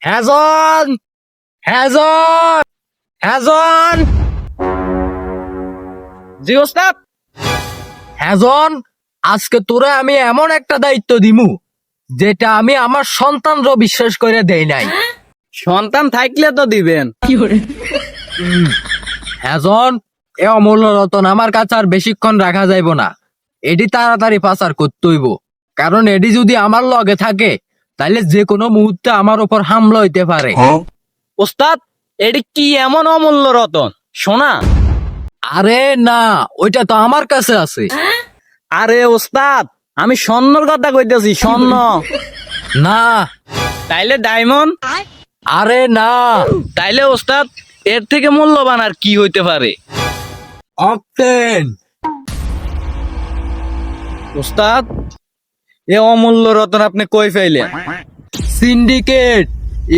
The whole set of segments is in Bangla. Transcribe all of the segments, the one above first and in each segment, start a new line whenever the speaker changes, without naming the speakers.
হ্যাজন হ্যাজন হ্যাজন
জি ওস্তাদ।
হ্যাজন, আজকে তোরে আমি এমন একটা দায়িত্ব দিমু যেটা আমি আমার সন্তানরও বিশ্বাস করে দেই নাই।
সন্তান থাকলে তো দিবেন।
হ্যাজন, এ অমূল্য রতন আমার কাছে আর বেশিক্ষণ রাখা যাইব না। এটি তাড়াতাড়ি পাচার করতে হইব, কারণ এটি যদি আমার লগে থাকে তাহলে যে কোনো মুহূর্তে আমার উপর হামলা হইতে পারে।
ওস্তাদ, এটি কি এমন অমূল্য রতন? সোনা?
আরে না, ওইটা তো আমার কাছে আছে।
আরে ওস্তাদ, আমি স্বর্ণর কথা কইতেছি, স্বর্ণ।
না,
তাইলে ডায়মন্ড?
আরে না,
তাইলে ওস্তাদ, এর থেকে মূল্যবান আর কি হইতে পারে?
অক্টেন।
ওস্তাদ, এ অমূল্য রতন আপনি কই পাইলেন?
সিন্ডিকেট।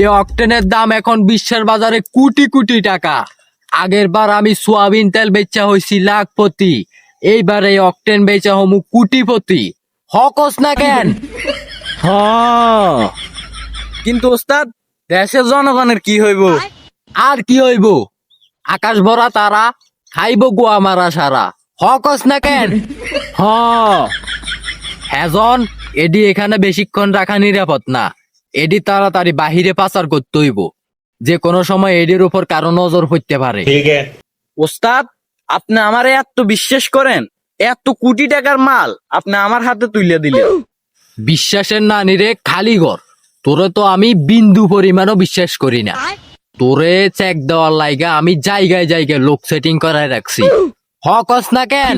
এই অক্টেনের দাম এখন বিশ্বের বাজারে কোটি কোটি টাকা। আগের বার আমি সোয়াবিন তেল বেচা হইছি লাখপতি, এইবার এই অক্টেন বেচা হমু কোটিপতি। হকস না কেন?
কিন্তু ওস্তাদ, দেশের জনগণের কি হইব?
আর কি হইব? আকাশ ভরা তারা, খাইব গোয়া মারা সারা। হকস না কেন? হ্যাজন, এডি এখানে বেশিক্ষণ রাখা নিরাপদ না। এডি তাড়াতাড়ি বাহিরে পাচার করতে হইব, যে কোনো সময় এডির উপর কারো নজর পড়তে পারে।
ওস্তাদ, আপনি আমারে এত বিশ্বাস করেন? এত কোটি টাকার মাল আপনি আমার হাতে তুলে দিলেন।
বিশ্বাসের না নিরে খালি ঘর। তোরে তো আমি বিন্দু পরিমাণও বিশ্বাস করি না। তোরে চেক দেওয়ার লাইগা আমি জায়গায় জায়গায় লোক সেটিং করায় রাখছি। হকস না কেন?